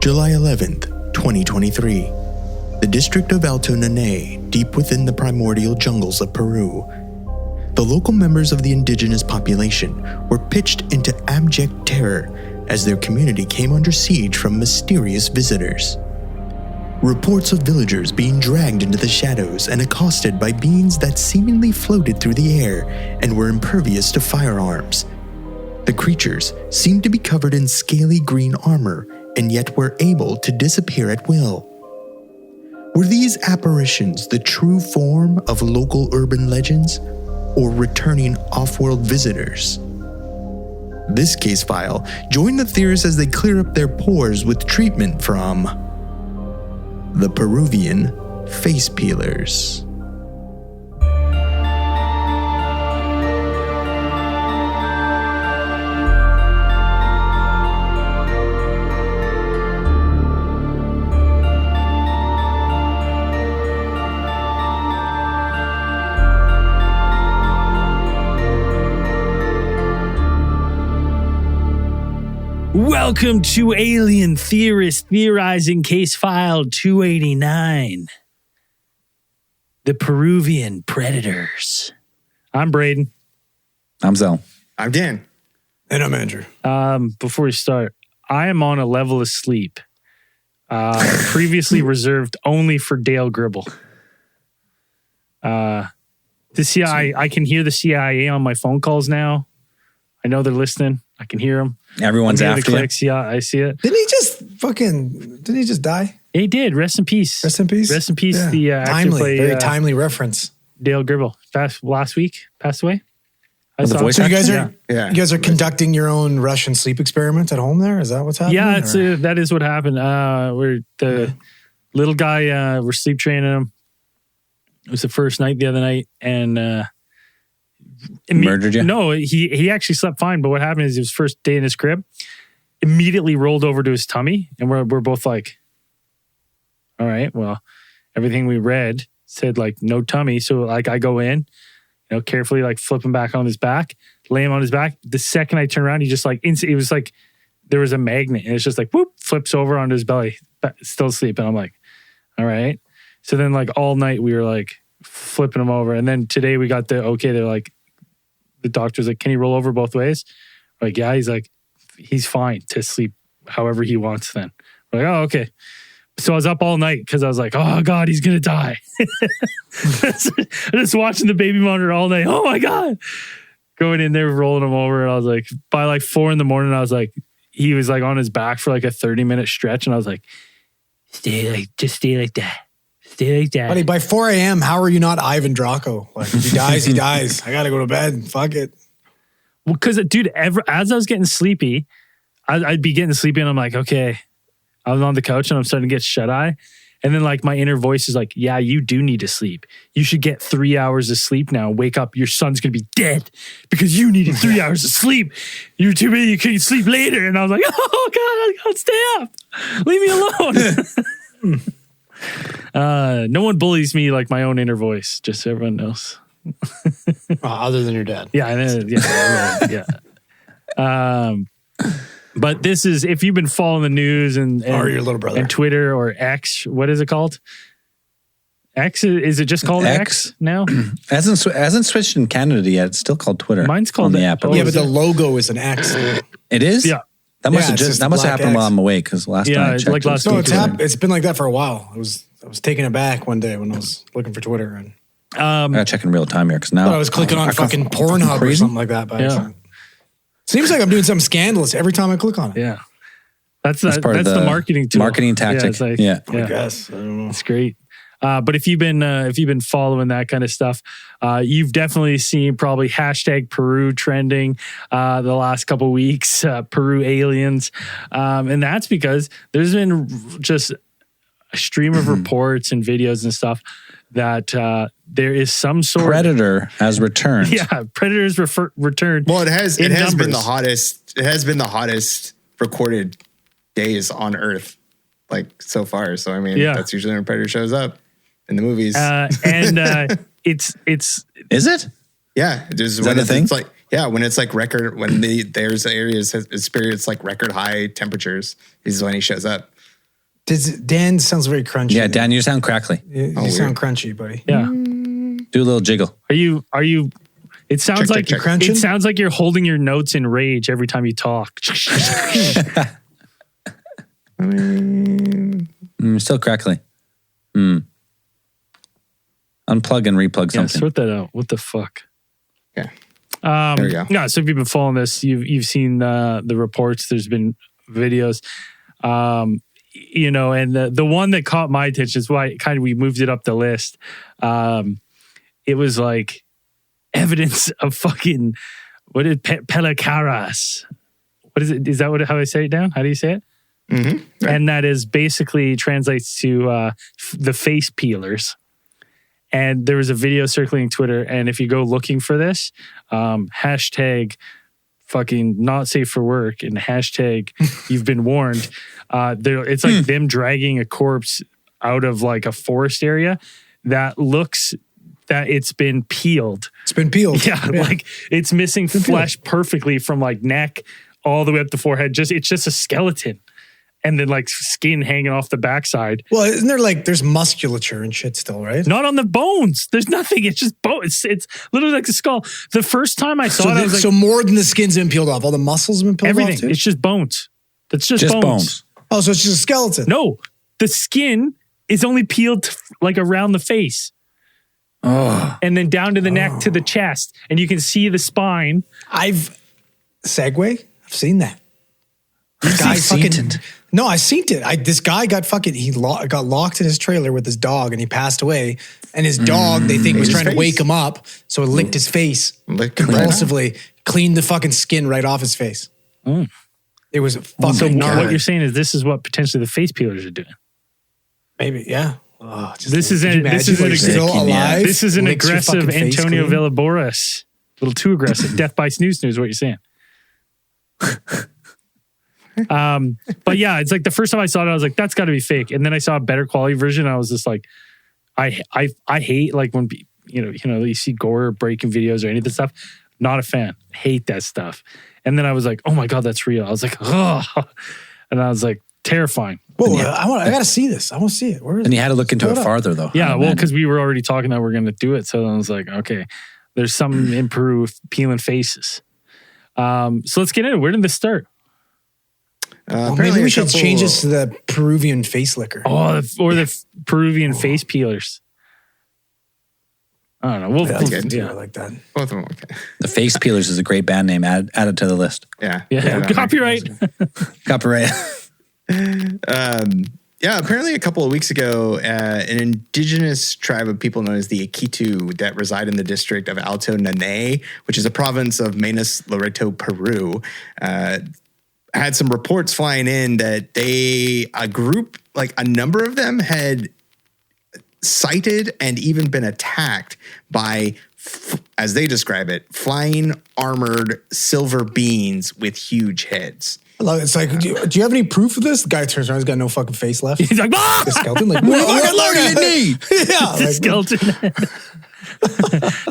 July 11th, 2023. The district of Alto Nanay, deep within the primordial jungles of Peru. The local members of the indigenous population were pitched into abject terror as their community came under siege from mysterious visitors. Reports of villagers being dragged into the shadows and accosted by beings that seemingly floated through the air and were impervious to firearms. The creatures seemed to be covered in scaly green armor and yet were able to disappear at will. Were these apparitions the true form of local urban legends or returning off-world visitors? This case file, join the theorists as they clear up their pores with treatment from the Peruvian Face Peelers. Welcome to Alien Theorists Theorizing Case File 289. The Peruvian Predators. I'm Braden. I'm Zell. I'm Dan. And I'm Andrew. Before we start, I am on a level of sleep previously reserved only for Dale Gribble. The CIA, I can hear the CIA on my phone calls now. I know they're listening. I can hear them. Everyone's after you. Clicks. Yeah, I see it. Didn't he just die? He did. Rest in peace. Rest in peace. Rest in peace. Yeah. The timely, very timely reference. Dale Gribble last week passed away. The voice So actor? you guys are conducting your own Russian sleep experiment at home there? Is that what's happening? Yeah, that is what happened. We're the little guy, we're sleep training him. It was the first night the other night, and murdered you? No, he actually slept fine. But what happened is his first day in his crib, immediately rolled over to his tummy, and we're both like, all right, well, everything we read said like no tummy. So like I go in, carefully like flip him back on his back, lay him on his back. The second I turn around, he just like it was like there was a magnet, and it's just like whoop, flips over onto his belly, still asleep. And I'm like, all right. So then like all night we were like flipping him over, and then today we got they're like, the doctor's like, can he roll over both ways? We're like, yeah. He's like, he's fine to sleep however he wants then. We're like, oh, okay. So I was up all night because I was like, oh, God, he's going to die. Just watching the baby monitor all night. Oh, my God. Going in there, rolling him over. And I was like, by like 4 a.m, I was like, he was like on his back for like a 30-minute stretch. And I was like, just stay like that. Stay like that. Buddy, by 4 a.m., how are you not Ivan Draco? Like, if he dies, he dies. I got to go to bed. Fuck it. Well, because, dude, as I was getting sleepy, I'd be getting sleepy and I'm like, okay. I was on the couch and I'm starting to get shut-eye. And then, like, my inner voice is like, yeah, you do need to sleep. You should get 3 hours of sleep now. Wake up. Your son's going to be dead because you needed 3 hours of sleep. You're too busy. You can sleep later. And I was like, oh, God, I can't stay up. Leave me alone. No one bullies me like my own inner voice. Just so everyone knows. Other than your dad. Yeah. But this is, if you've been following the news and or your little brother and Twitter or X, what is it called? X, is it just called X now? Hasn't switched in Canada yet. It's still called Twitter. Mine's called the app. Yeah, but the logo is an X. It is? Yeah. That must have happened X. while I'm awake because last time I checked. Like last No, week. it's been like that for a while. I was taken aback one day when I was looking for Twitter and I gotta check in real time here because now I was clicking on fucking Pornhub or something like that by accident. Seems like I'm doing something scandalous every time I click on it. Yeah. That's the marketing tool. Marketing tactic. Yeah, I guess. I don't know. It's great. But if you've been following that kind of stuff, you've definitely seen probably hashtag Peru trending the last couple of weeks, Peru aliens. And that's because there's been just a stream of reports and videos and stuff that there is some sort Predator has returned. Yeah, Predators returned. Well, it has numbers. been the hottest. It has been the hottest recorded days on Earth, like so far. So I mean, that's usually when a predator shows up in the movies. It's Is it? Yeah, is that a thing? It's like when it's like record when there's areas experience like record high temperatures is when he shows up. Dan sounds very crunchy. Yeah, Dan, you sound crackly. You sound crunchy, buddy. Yeah. Do a little jiggle. Are you? It sounds Check. it sounds like you're holding your notes in rage every time you talk. Still crackly. Unplug and replug something. Yeah, sort that out. What the fuck? Yeah. There we go. Yeah, so if you've been following this, you've seen the reports. There's been videos. You know, and the one that caught my attention is why we moved it up the list. It was like evidence of fucking what is pelacaras? What is it? Is that how I say it down? How do you say it? Mm-hmm. Right. And that is basically translates to the face peelers. And there was a video circling Twitter, and if you go looking for this, hashtag fucking not safe for work and hashtag you've been warned. It's like them dragging a corpse out of like a forest area that looks that it's been peeled. It's been peeled. Yeah. Like it's missing flesh perfectly from like neck all the way up the forehead. It's just a skeleton. And then like skin hanging off the backside. Well, isn't there like there's musculature and shit still, right? Not on the bones. There's nothing. It's just bones. It's literally like a skull. The first time I saw it, I was like, so more than the skin's been peeled off. All the muscles have been peeled everything. off too? It's just bones. That's just bones. Oh, so it's just a skeleton. No, the skin is only peeled like around the face. Oh. And then down to the neck to the chest. And you can see the spine. I've seen that. This guy seen fucking it? No, I seen it. This guy got fucking got locked in his trailer with his dog and he passed away. And his dog, they think, was trying to wake him up, so it licked his face convulsively, cleaned the fucking skin right off his face. It was fucking So gnarly. what you're saying is this is what potentially the face peelers are doing. Maybe, yeah. This is an alive. This is an licks your aggressive fucking face Antonio clean. Villaboras. A little too aggressive. Death by snooze, what you're saying. But yeah, it's like the first time I saw it, I was like, that's got to be fake. And then I saw a better quality version. I was just like, I hate like when you see gore breaking videos or any of this stuff. Not a fan. Hate that stuff. And then I was like, oh my God, that's real. I was like, oh, and I was like, terrifying. Whoa, I got to see this. I want to see it. Where is And it? you had to look into it farther, though. Yeah, well, because we were already talking that we're going to do it. So I was like, okay, there's some in Peru peeling faces. So let's get into it. Where did this start? Maybe we should change this to the Peruvian face liquor. Oh, or the Peruvian face peelers. I don't know. That's good. I like that. Both of them okay. The Face Peelers is a great band name. Add it to the list. Yeah. Copyright. Copyright. Yeah, apparently a couple of weeks ago, an indigenous tribe of people known as the Iquitu that reside in the district of Alto Nanay, which is a province of Minas Loreto, Peru, had some reports flying in that a number of them had sighted and even been attacked by, as they describe it, flying armored silver beings with huge heads. It's like, do you have any proof of this? The guy turns around, he's got no fucking face left. He's like, ah! The skeleton, like, what do you need? Yeah, The skeleton.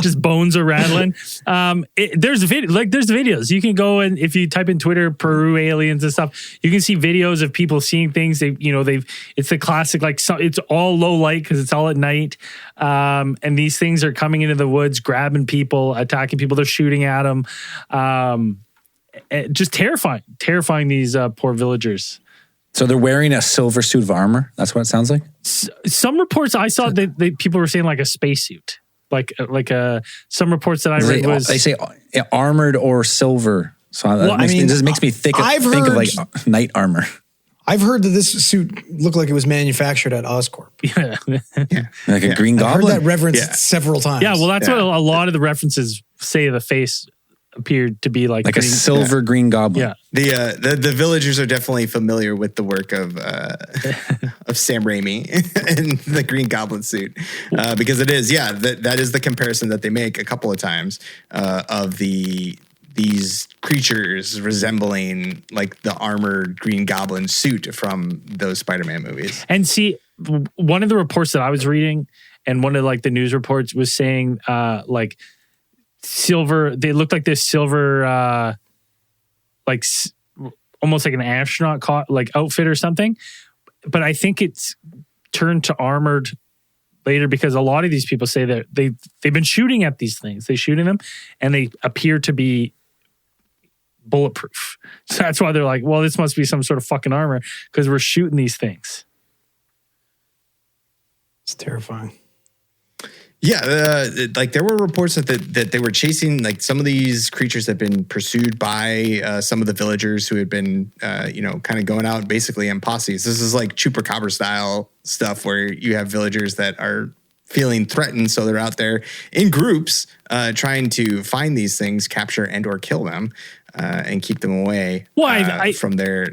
Just bones are rattling. There's videos. You can go and if you type in Twitter Peru aliens and stuff, you can see videos of people seeing things. It's the classic it's all low light because it's all at night. And these things are coming into the woods, grabbing people, attacking people. They're shooting at them. Just terrifying these poor villagers. So they're wearing a silver suit of armor. That's what it sounds like. Some reports I saw that people were saying like a spacesuit. Some reports that I read was they say armored or silver. So it just makes me think of like knight armor. I've heard that this suit looked like it was manufactured at Oscorp. Yeah. Like a green I've goblin. heard that referenced several times. Yeah, well, that's what a lot of the references say. The face appeared to be like a silver green goblin. Yeah, the villagers are definitely familiar with the work of Sam Raimi and the Green Goblin suit because it is that is the comparison that they make a couple of times of these creatures resembling like the armored Green Goblin suit from those Spider-Man movies. and see, one of the reports that I was reading, and one of like the news reports was saying like silver. They looked like this silver, almost like an astronaut outfit or something. but I think it's turned to armored later because a lot of these people say that they've been shooting at these things. They're shooting them and they appear to be bulletproof. So that's why they're like, well, this must be some sort of fucking armor because we're shooting these things. It's terrifying. Yeah, like there were reports that they were chasing, like some of these creatures had been pursued by some of the villagers who had been, kind of going out basically in posses. This is like chupacabra style stuff where you have villagers that are feeling threatened, so they're out there in groups trying to find these things, capture and or kill them, and keep them away from their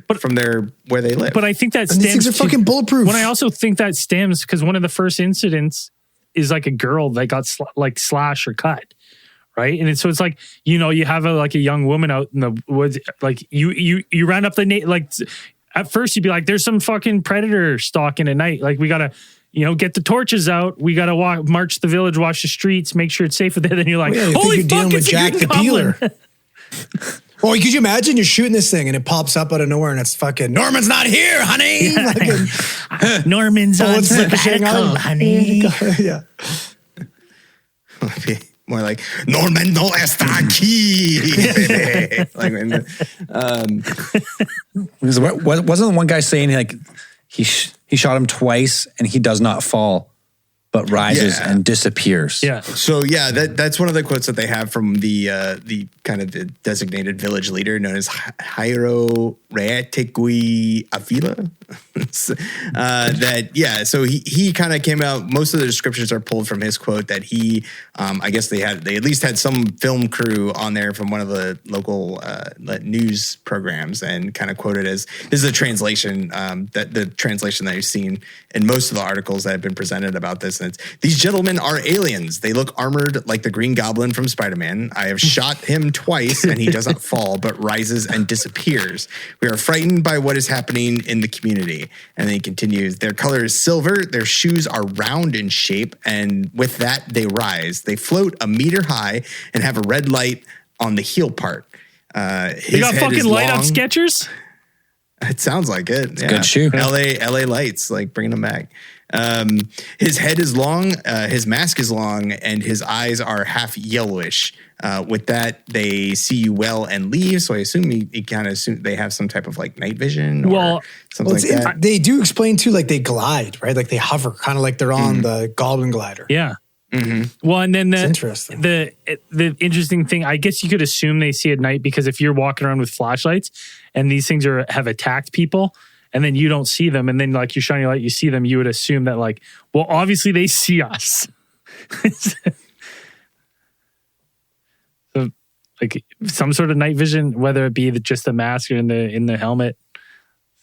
where they live. But I think that stems. These things are fucking bulletproof. When I also think that stems because one of the first incidents is like a girl that got slashed or cut, right? And so it's like, you have a young woman out in the woods, like you ran up at first you'd be like, there's some fucking predator stalking at night. Like we gotta, get the torches out. We gotta march the village, watch the streets, make sure it's safe with it. Then you're like, holy fuck, dealing with Jack the Peeler. Or could you imagine you're shooting this thing and it pops up out of nowhere and it's fucking Norman's not here, honey. Yeah. Norman's on sabbatical, honey. Yeah. More like Norman no está aquí. Wasn't the one guy saying like he shot him twice and he does not fall, but rises and disappears. Yeah. So that's one of the quotes that they have from the kind of the designated village leader known as Jairo Reategui Avila. So he kind of came out. Most of the descriptions are pulled from his quote that he, I guess they at least had some film crew on there from one of the local news programs and kind of quoted as, this is a translation, that the translation that you've seen in most of the articles that have been presented about this. And it's, these gentlemen are aliens. They look armored like the Green Goblin from Spider-Man. I have shot him twice and he doesn't fall, but rises and disappears. We are frightened by what is happening in the community. And then he continues, their color is silver, their shoes are round in shape, and with that, they rise. They float a meter high and have a red light on the heel part. You got fucking light up Skechers? It sounds like it. It's a good shoe. LA lights, like bringing them back. His head is long, his mask is long, and his eyes are half yellowish. With that, they see you well and leave. So I assume he kind of assume they have some type of like night vision or something like that. They do explain too, like they glide, right? Like they hover, kind of like they're on the Goblin glider. Yeah. Mm-hmm. Well, and then interesting. The interesting thing, I guess you could assume they see at night because if you're walking around with flashlights and these things have attacked people, and then you don't see them, and then like you shine your light, you see them, you would assume that like, well, obviously they see us. So, like some sort of night vision, whether it be just the mask or in the helmet,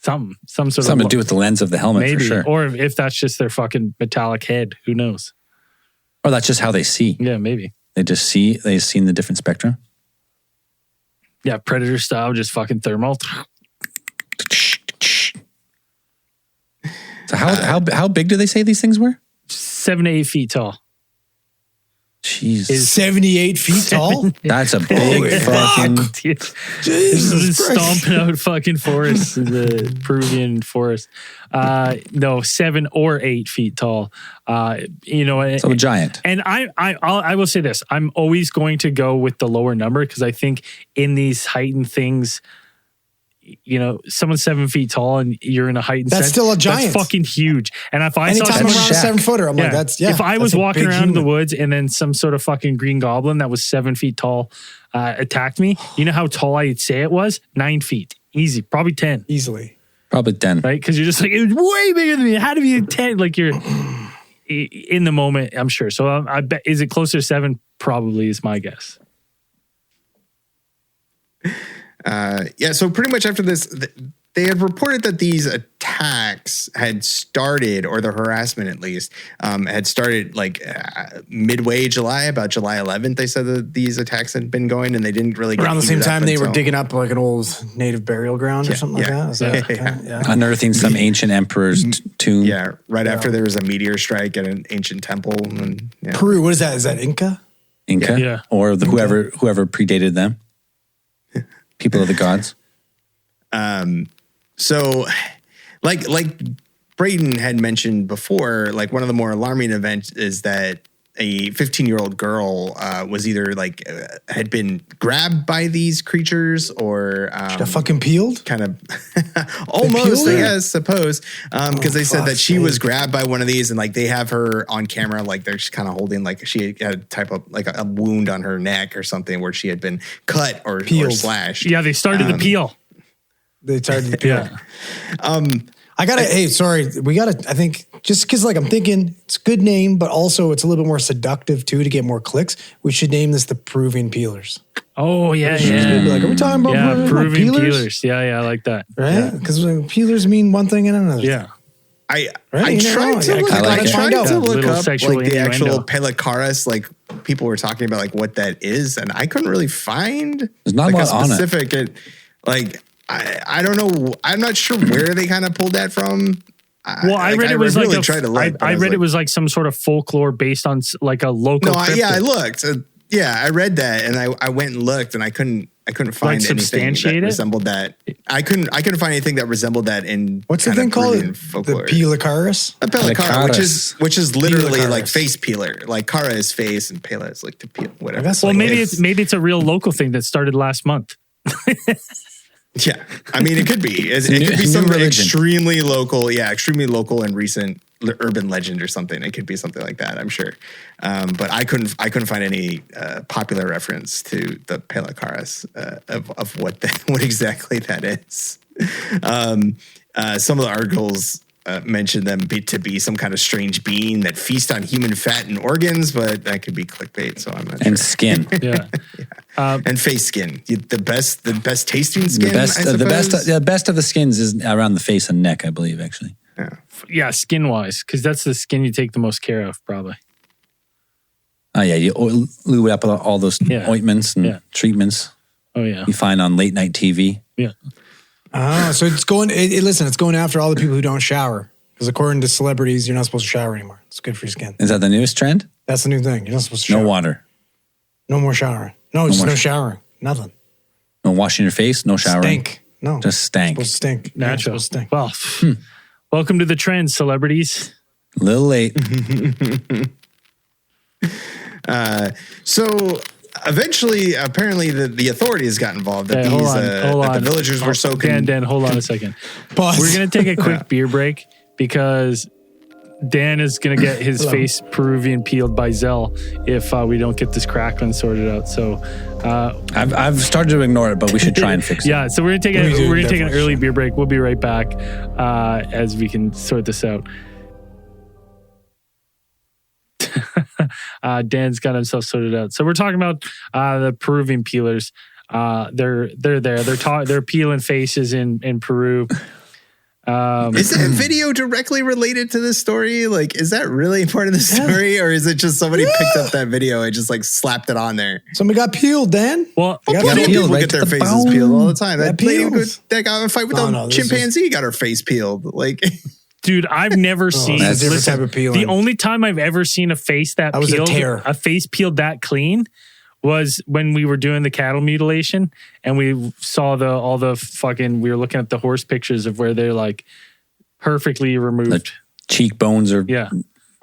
some sort of something to do with the lens of the helmet, maybe, for sure. Or if that's just their fucking metallic head, who knows? Or that's just how they see. Yeah, maybe they've seen the different spectrum. Yeah, Predator style, just fucking thermal. So how big do they say these things were? 7 to 8 feet tall. Jeez. Is 78 feet tall? That's a big fucking... Jesus stomping out fucking forests in the Peruvian forest. No, 7 or 8 feet tall. So a giant. And I will say this. I'm always going to go with the lower number because I think in these heightened things, someone's 7 feet tall and you're in a heightened that's sense, still a giant. That's fucking huge. And if I anytime saw I'm around a 7 footer, I'm like, that's If I was walking around in the woods and then some sort of fucking Green Goblin that was 7 feet tall attacked me, you know how tall I'd say it was? 9 feet, easy, probably 10, easily, probably 10, right? Because you're just like, it was way bigger than me. How do you 10? Like you're in the moment, I'm sure. So I bet, is it closer to 7? Probably is my guess. So pretty much after this, they had reported that these attacks had started, or the harassment at least, had started like midway July, about July 11th. They said that these attacks had been going and they didn't really get around the same time they were digging up like an old native burial ground or something like that. Is that unearthing some ancient emperor's tomb. Yeah, right after there was a meteor strike at an ancient temple. And, Peru, what is that? Is that Inca? Yeah. Or whoever predated them. People of the gods. So, like Braden had mentioned before, like one of the more alarming events is that a 15-year-old girl was either like had been grabbed by these creatures or she got fucking peeled. Kind of almost, I guess, suppose, because they said that she was grabbed by one of these, and like they have her on camera, like they're just kind of holding, like she had a type of like a wound on her neck or something where she had been cut or slashed. Yeah, they started the peel. They started the peel. Yeah. I think just because like I'm thinking it's a good name, but also it's a little bit more seductive too to get more clicks. We should name this the Peruvian Peelers. Oh yeah, Be like, are we talking about Peruvian peelers? Yeah, I like that. Right? Because peelers mean one thing and another. Yeah. I tried to look up like the actual pelicaris, like people were talking about like what that is, and I couldn't really find there's not like a lot specific on it. I don't know. I'm not sure where they kind of pulled that from. Well, I read it was it was like some sort of folklore based on like a local. No, I looked. I read that, and I went and looked, and I couldn't find anything that resembled that. I couldn't find anything that resembled that in what's the thing called? The pelicaris? A pelicaris, which is literally like face peeler. Like cara is face, and pela is like to peel, whatever. Well, maybe it's a real local thing that started last month. Yeah, I mean, it could be. It could be something extremely local. Yeah, extremely local and recent urban legend or something. It could be something like that, I'm sure. But I couldn't find any popular reference to the pelicaris of what exactly that is. Some of the articles mention them to be some kind of strange being that feast on human fat and organs, but that could be clickbait. So I'm not sure. And skin, yeah. And face skin, the best tasting skin. The best of the skins is around the face and neck, I believe, actually. Yeah, skin wise, because that's the skin you take the most care of, probably. Oh yeah, you lube up all those ointments and treatments. Oh yeah, you find on late night TV. Yeah. So it's going. Listen, it's going after all the people who don't shower, because according to celebrities, you're not supposed to shower anymore. It's good for your skin. Is that the newest trend? That's the new thing. You're not supposed to shower. No water. No more showering. No showering. Nothing. No washing your face. No showering. Stink. No. Just stank. It's supposed to stink. Natural. Stink. Well, welcome to the trend, celebrities. A little late. So eventually, apparently, the authorities got involved. That the villagers were so Dan, hold on a second. Pause. We're gonna take a quick beer break because Dan is gonna get his face Peruvian peeled by Zell if we don't get this crackling sorted out. So I've started to ignore it, but we should try and fix it. Yeah, so we're gonna take an early beer break. We'll be right back as we can sort this out. Dan's got himself sorted out. So we're talking about the Peruvian peelers. They're there. They're peeling faces in Peru. Is that video directly related to this story? Like, is that really part of the story, or is it just somebody picked up that video and just like slapped it on there? Somebody got peeled, Dan. Well, plenty of people get their faces peeled all the time. That lady that got in a fight with a chimpanzee got her face peeled. Like. Dude, I've never seen that's a different type of peeling. The only time I've ever seen a face that was peeled, a tear. A face peeled that clean was when we were doing the cattle mutilation and we saw we were looking at the horse pictures of where they're like perfectly removed. The cheekbones are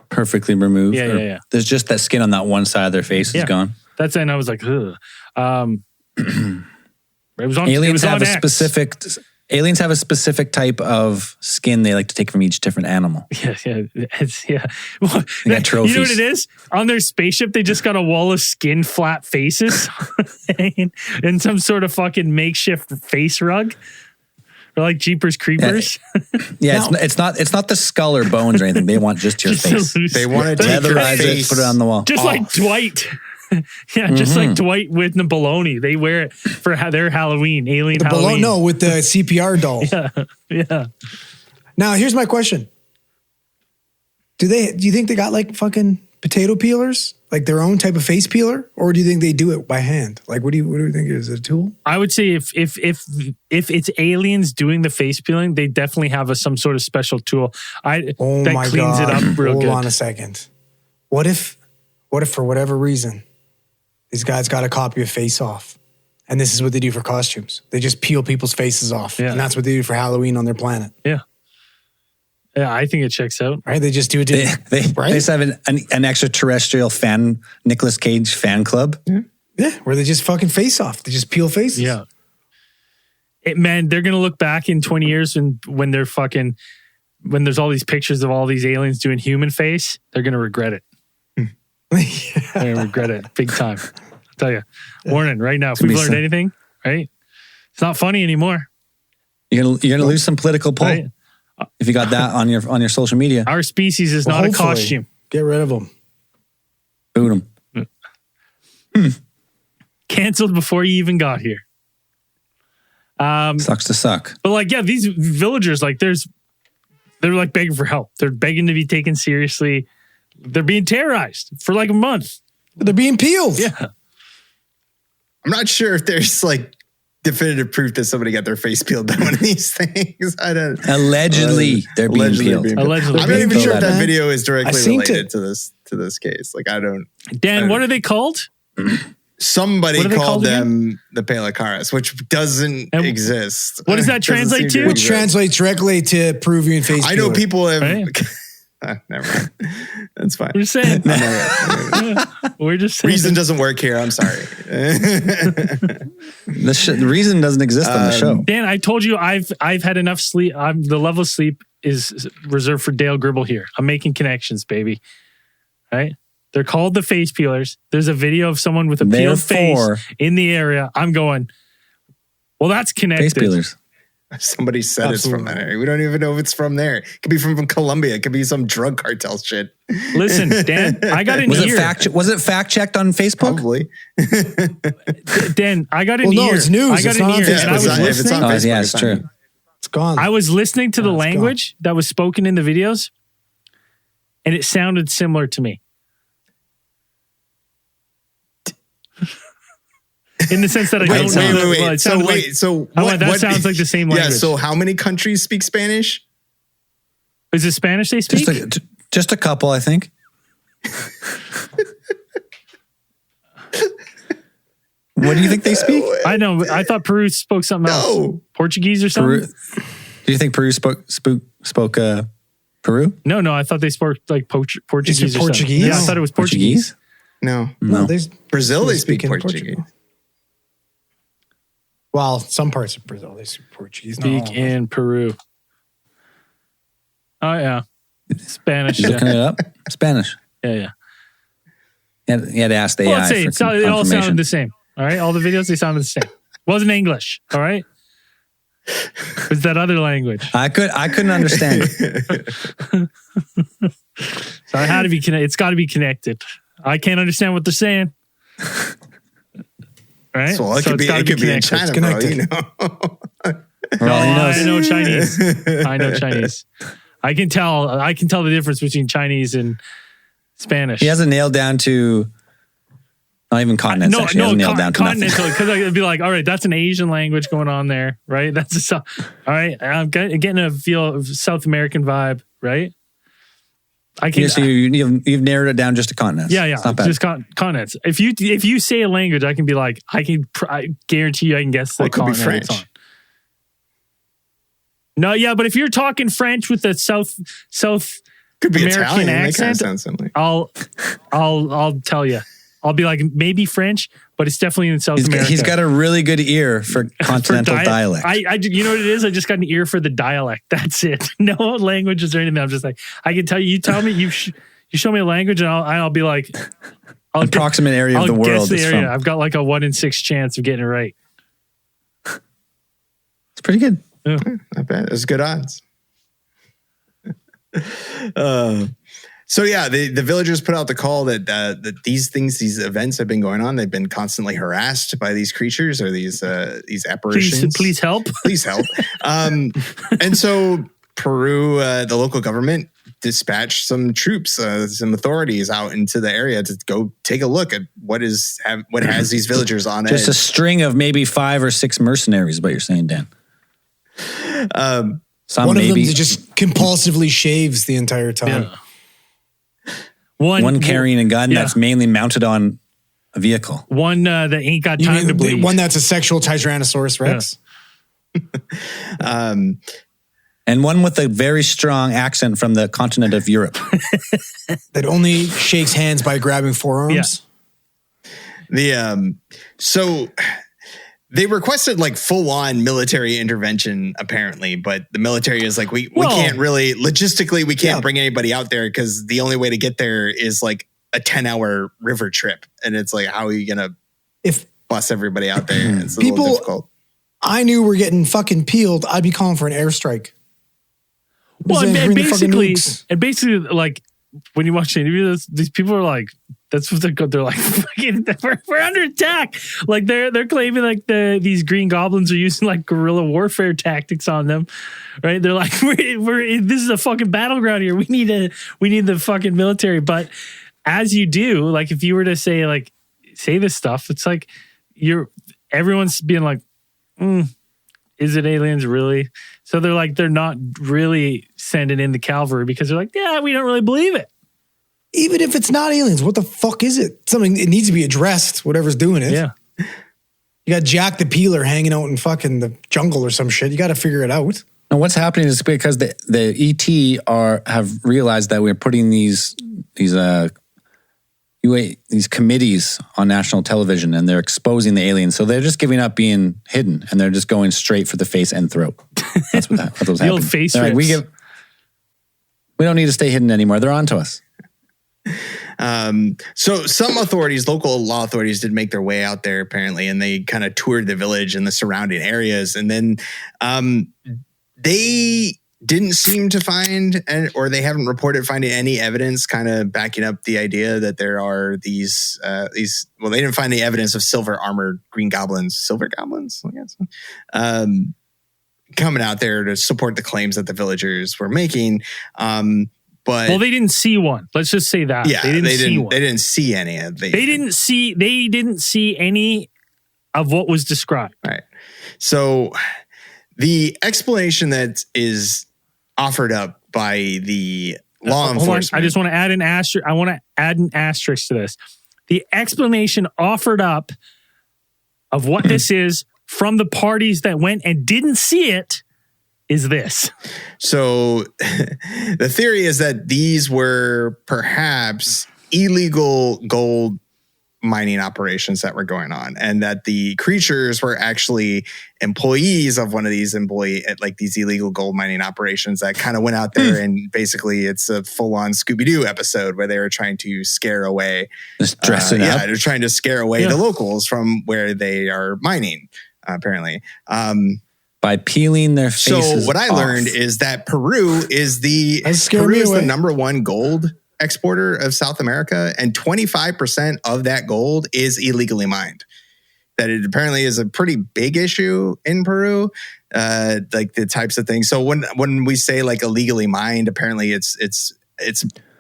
perfectly removed. Yeah. There's just that skin on that one side of their face is gone. That's it. And I was like, ugh. It was on Aliens it was have on a X. specific. Aliens have a specific type of skin they like to take from each different animal. Yeah. Well, they got trophies. You know what it is? On their spaceship, they just got a wall of skin flat faces and some sort of fucking makeshift face rug. Or like Jeepers Creepers. Yeah, it's not the skull or bones or anything. They want just your face. They want to leatherize it, put it on the wall. Just like Dwight. Just like Dwight with the baloney. They wear it for their Halloween, alien Halloween. No, with the CPR dolls. Yeah. Now, here's my question. Do you think they got like fucking potato peelers? Like their own type of face peeler? Or do you think they do it by hand? Like, what do you think? Is it a tool? I would say if it's aliens doing the face peeling, they definitely have some sort of special tool. That cleans it up real good. Hold on a second. What if for whatever reason, these guys got a copy of Face Off, and this is what they do for costumes? They just peel people's faces off, and that's what they do for Halloween on their planet. Yeah. Yeah, I think it checks out. Right? They just do it. They right? just have an extraterrestrial fan, Nicolas Cage fan club. Yeah, where they just fucking face off. They just peel faces. Yeah. Man, they're going to look back in 20 years when they're fucking, when there's all these pictures of all these aliens doing human face, they're going to regret it. They're going to regret it big time. I'll tell you. Warning right now, if we've learned anything, right? It's not funny anymore. You're gonna lose some political pull Right? if you got that on your social media. Our species is not a hopefully, costume. Get rid of them. Boot 'em. Canceled before you even got here. Sucks to suck. But like, yeah, these villagers, like they're like begging for help. They're begging to be taken seriously. They're being terrorized for like a month. They're being peeled. Yeah. I'm not sure if there's like definitive proof that somebody got their face peeled by one of these things. I don't. Allegedly, they're being peeled. Allegedly. I'm not even sure if that man. video is directly seen related it. to this case. Like I don't. Dan, what are they called? Somebody What are they called called them the Pelecaras, which doesn't And exist. what does that Doesn't translate seem to? Which exist. translates directly to Peruvian face I know peeler. people have. Right? Never mind. That's fine. We're just saying. We're just saying. Reason doesn't work here. I'm sorry. The reason doesn't exist on the show. Dan, I told you I've had enough sleep. The level of sleep is reserved for Dale Gribble here. I'm making connections, baby. Right? They're called the face peelers. There's a video of someone with a peeled Therefore- face in the area. I'm going, well, that's connected. Face peelers. Somebody said it's from that area. We don't even know if it's from there. It could be from Colombia. It could be some drug cartel shit. Listen, Dan, I got an Was ear. it fact checked on Facebook? Probably. Dan, I got an Well, no, ear. it's news. I got It's an not on ear. Facebook. And I was if it's listening. on Oh, Facebook, yeah, it's true. It's gone. I was listening to the it's language that was spoken in the videos, and it sounded similar to me. In the sense that I don't know. Well, it sounded like- So I went, that sounds like the same Yeah. language. So how many countries speak Spanish? Is it Spanish they speak? Just a couple, I think. What do you think they speak? I know. I thought Peru spoke something else. No. Portuguese or something? Peru. Do you think Peru spoke Peru? No. I thought they spoke like Portuguese or something. Portuguese? Yeah, I thought it was Portuguese. No. no, there's Brazil, they speak in Portuguese. Portugal. Well, some parts of Brazil they speak Portuguese. not all Speak of them. in Peru. Oh, yeah. Spanish. You Yeah. looking it up? Spanish. Yeah. You had to ask the Well, AI let's say for it all sounded confirmation. the same. All right. All the videos, they sounded the same. Wasn't English. All right. It was that other language. I couldn't understand it. So it had to be connected. It's got to be connected. I can't understand what they're saying. Right? So it So could be, it's gotta it could be in connected. China, It's bro. connected. You know. For all he knows. I know Chinese. I know Chinese. I can tell the difference between Chinese and Spanish. He hasn't nailed down to not even continents. Actually. He hasn't nailed down to nothing. continental. Because it'd be like, all right, that's an Asian language going on there, right? That's all right. I'm getting a feel of South American vibe, right? I can. Yeah, so you've narrowed it down just to continents. Yeah, It's not bad. just continents. If you say a language, I can be like, I guarantee you, I can guess the Well, it could be continent it's French. on. No, yeah, but if you're talking French with a South Could be American Italian. They kind of accent, sound similar. I'll tell you. I'll be like, maybe French, but it's definitely in South America. He's got a really good ear for continental dialect. You know what it is? I just got an ear for the dialect. That's it. No languages or anything. I'm just like, I can tell you. You tell me. You show me a language, and I'll be like, Approximate area of the guess world the it's area. from. I've got like a 1 in 6 chance of getting it right. It's pretty good. Yeah. Not bad. There's good odds. So yeah, the villagers put out the call that these events have been going on. They've been constantly harassed by these creatures or these apparitions. Please help. Please help. And so Peru, the local government, dispatched some troops, some authorities out into the area to go take a look at what has these villagers on Just edge. a string of maybe 5 or 6 mercenaries, is what you're saying, Dan. Some One of them maybe that just compulsively shaves the entire time. Yeah. one carrying a gun yeah. that's mainly mounted on a vehicle. One that ain't got You time mean to bleed. one that's a sexual Tyrannosaurus Rex? And one with a very strong accent from the continent of Europe. That only shakes hands by grabbing forearms. So they requested like full on military intervention apparently, but the military is like, we can't really, logistically, we can't bring anybody out there because the only way to get there is like a 10-hour river trip. And it's like, how are you going to bus everybody out there? It's a little difficult. I knew we're getting fucking peeled. I'd be calling for an airstrike. Well, and basically, like when you watch the interview, these people are like, that's what they're like. We're under attack. Like they're claiming like these green goblins are using like guerrilla warfare tactics on them, right? They're like, this is a fucking battleground here. We need the fucking military. But as you do, like if you were to say this stuff, it's like everyone's being like, is it aliens really? So they're not really sending in the cavalry because they're like, yeah, we don't really believe it. Even if it's not aliens, what the fuck is it? It needs to be addressed, whatever's doing it. Yeah. You got Jack the Peeler hanging out in fucking the jungle or some shit. You got to figure it out. And what's happening is because the ET have realized that we're putting these committees on national television and they're exposing the aliens. So they're just giving up being hidden and they're just going straight for the face and throat. That's what's happening. The old face rips. We don't need to stay hidden anymore. They're on to us. So some local law authorities did make their way out there apparently, and they kind of toured the village and the surrounding areas. And then they didn't seem to find, or they haven't reported finding any evidence kind of backing up the idea that there are these, they didn't find any evidence of silver armored silver goblins, I guess, coming out there to support the claims that the villagers were making. But they didn't see one. Let's just say that. Yeah, they didn't see any of the. They didn't see any of what was described. Right. So the explanation that is offered up by the law enforcement. I just want to add an asterisk. I want to add an asterisk to this. The explanation offered up of what this is from the parties that went and didn't see it is this. So the theory is that these were perhaps illegal gold mining operations that were going on, and that the creatures were actually employees of one of these these illegal gold mining operations that kind of went out there and basically it's a full-on Scooby-Doo episode where they were trying to scare away, just dressing up. Yeah, they're trying to scare away the locals from where they are mining, apparently. By peeling their faces. So what I learned is that Peru is the number one gold exporter of South America, and 25% of that gold is illegally mined. That it apparently is a pretty big issue in Peru, like the types of things. So when we say like illegally mined, apparently it's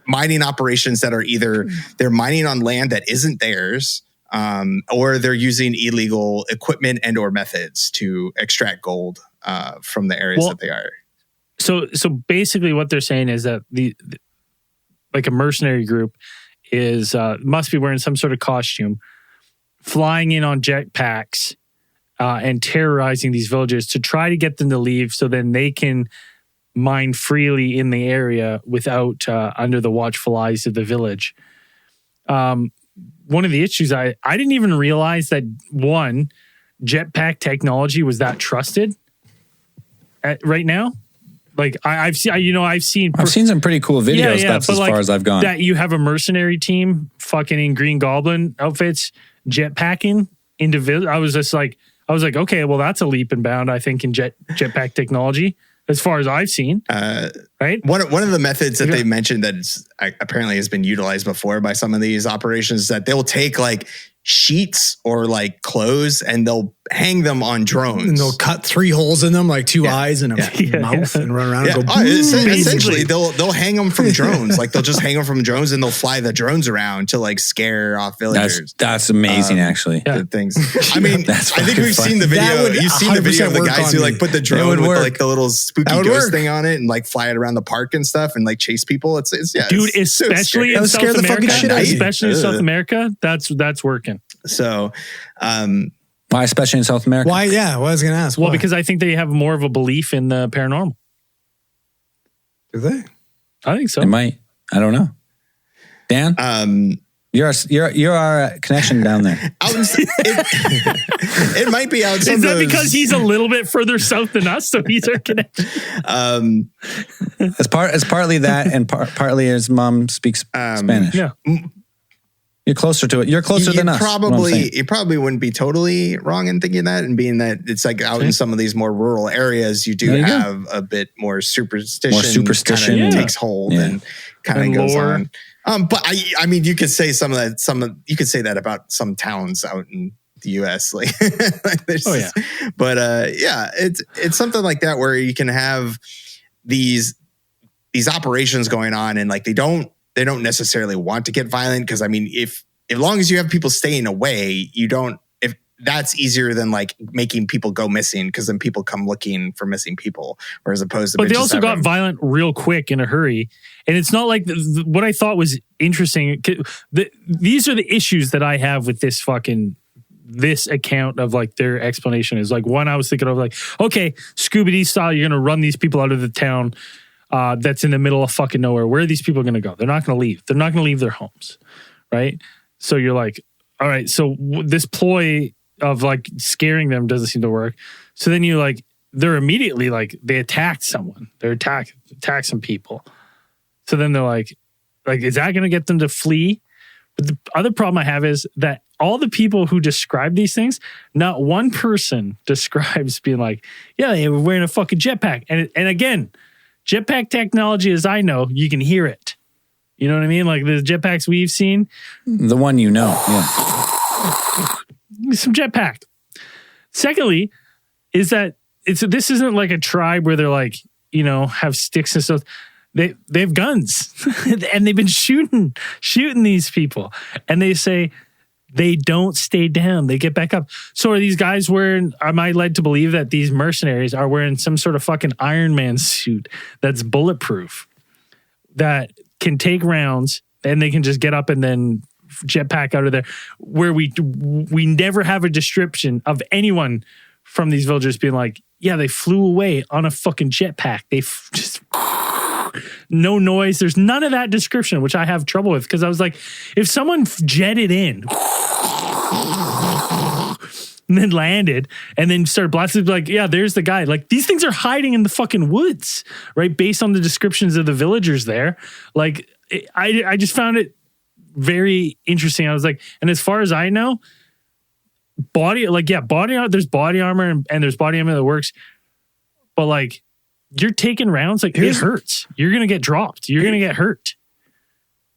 mining operations that are either they're mining on land that isn't theirs, or they're using illegal equipment and or methods to extract gold from the areas that they are. So basically what they're saying is that like a mercenary group is must be wearing some sort of costume, flying in on jetpacks and terrorizing these villagers to try to get them to leave so then they can mine freely in the area without under the watchful eyes of the village. One of the issues, I didn't even realize that jetpack technology was that trusted right now. Like I've seen some pretty cool videos. That's as far as I've gone. That you have a mercenary team fucking in Green Goblin outfits, jetpacking into village. I was like, okay, well that's a leap and bound, I think, in jetpack technology as far as I've seen. Right. One of the methods that they mentioned that apparently has been utilized before by some of these operations is that they'll take like sheets or like clothes and they'll hang them on drones. And they'll cut 3 holes in them, like 2 eyes and a mouth, and run around and go. Essentially, they'll hang them from drones. Like they'll just hang them from drones and they'll fly the drones around to like scare off villagers. That's amazing, actually. Things. I mean, I think we've seen the video. You've seen the video of the guys who like put the drone with like the little spooky ghost thing on it and like fly it around the park and stuff and like chase people. It's dude, especially in South America, that's working. So, why, especially in South America? Why? Yeah, what I was going to ask. Well, because I think they have more of a belief in the paranormal. Do they? I think so. It might. I don't know. Dan? You're our connection down there. It might be out. Is that because he's a little bit further south than us, so he's our connection? It's partly that, and partly his mom speaks Spanish. Yeah, you're closer to it. You're closer than us. You probably wouldn't be totally wrong in thinking that, and being that it's like out in some of these more rural areas, you do have a bit more superstition. Kind of takes hold and kind of goes lore. on. But I mean, you could say you could say that about some towns out in the U.S. Like, but it's something like that where you can have these operations going on, and like they don't necessarily want to get violent because I mean, if long as you have people staying away, if that's easier than like making people go missing because then people come looking for missing people, or as opposed to. But they also got violent real quick in a hurry. And it's not like what I thought was interesting. These are the issues that I have with this account of like their explanation is like one I was thinking of like, okay, Scooby-Doo style, you're going to run these people out of the town that's in the middle of fucking nowhere. Where are these people going to go? They're not going to leave. They're not going to leave their homes. Right. So you're like, all right, so this ploy of like scaring them doesn't seem to work. So then you like, they're immediately like, they attacked someone. They attack some people. So then they're like, is that going to get them to flee? But the other problem I have is that all the people who describe these things, not one person describes being like, yeah, they were wearing a fucking jetpack. And again, jetpack technology, as I know, you can hear it. You know what I mean? Like the jetpacks we've seen. The one you know, yeah. Some jetpack. Secondly, is that this isn't like a tribe where they're like, have sticks and stuff. They have guns and they've been shooting these people, and they say they don't stay down. They get back up. So are these guys am I led to believe that these mercenaries are wearing some sort of fucking Iron Man suit that's bulletproof that can take rounds and they can just get up and then jetpack out of there, where we never have a description of anyone from these villagers being like, yeah, they flew away on a fucking jetpack. They just no noise. There's none of that description, which I have trouble with because I was like, if someone jetted in and then landed and then started blasting, like, yeah, there's the guy. Like these things are hiding in the fucking woods, right? Based on the descriptions of the villagers there. Like I just found it very interesting. I was like, and as far as I know, body armor, there's body armor and there's body armor that works, but like you're taking rounds, like it hurts. You're gonna get dropped. You're gonna get hurt.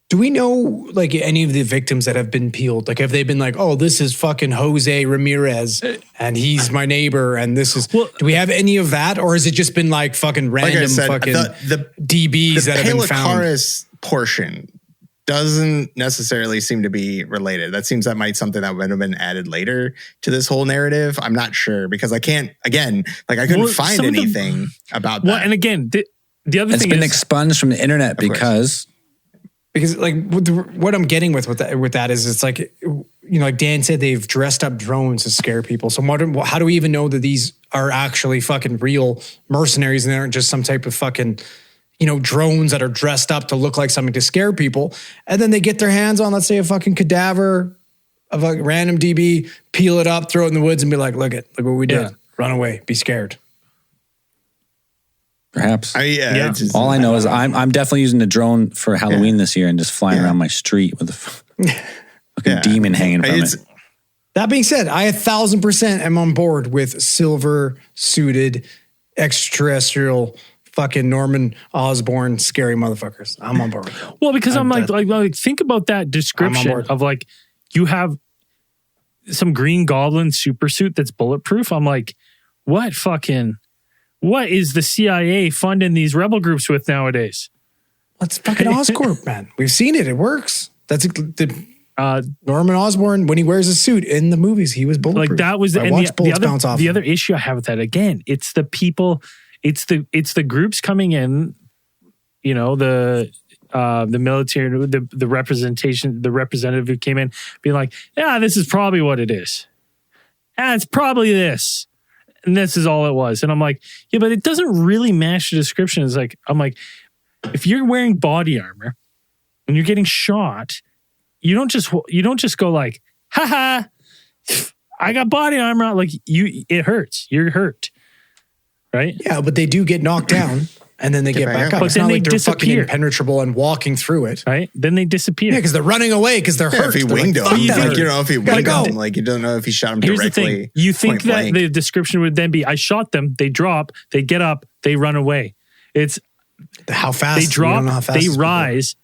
Do we know like any of the victims that have been peeled? Like have they been like, oh, this is fucking Jose Ramirez and he's my neighbor and this is do we have any of that, or has it just been like fucking random fucking the DBs that have been found? The portion doesn't necessarily seem to be related. That seems that might something that would have been added later to this whole narrative. I'm not sure because I couldn't find anything about that. Well, and again, the other thing it's been expunged from the internet because like what I'm getting with that is it's like, like Dan said, they've dressed up drones to scare people. So how do we even know that these are actually fucking real mercenaries and they aren't just some type of fucking drones that are dressed up to look like something to scare people. And then they get their hands on, let's say, a fucking cadaver of a random DB, peel it up, throw it in the woods and be like, look what we did. Run away, be scared. Perhaps. All I know is I'm definitely using a drone for Halloween this year and just flying around my street with a fucking demon hanging from it. That being said, I 1,000% am on board with silver suited extraterrestrial fucking Norman Osborn scary motherfuckers. I'm on board with that. Well, because I'm like think about that description of like you have some Green Goblin super suit that's bulletproof. I'm like, what is the CIA funding these rebel groups with nowadays? That's fucking Oscorp, man. We've seen it. It works. That's Norman Osborn, when he wears a suit in the movies, he was bulletproof. Like that was the other issue I have with that. Again, it's the people. It's the groups coming in, the military, the representation, the representative who came in being like, yeah, this is probably what it is. Yeah, it's probably this. And this is all it was. And I'm like, yeah, but it doesn't really match the description. It's like, I'm like, if you're wearing body armor and you're getting shot, you don't just go like, haha, I got body armor. Like it hurts. You're hurt. Right? Yeah, but they do get knocked down and then they get back up. But it's then not they like they're fucking disappear. impenetrable and walking through it. Right? Then they disappear. Yeah, because they're running away because they're hurt. If he They're winged him, "Fuck that." like, you don't know if he Gotta winged go. him. Like, you don't know if he shot him Here's the directly. thing. You think point that blank. the description would then be, I shot them, they drop, they get up, they run away. It's How fast? they We drop, don't know how fast they these people are. rise,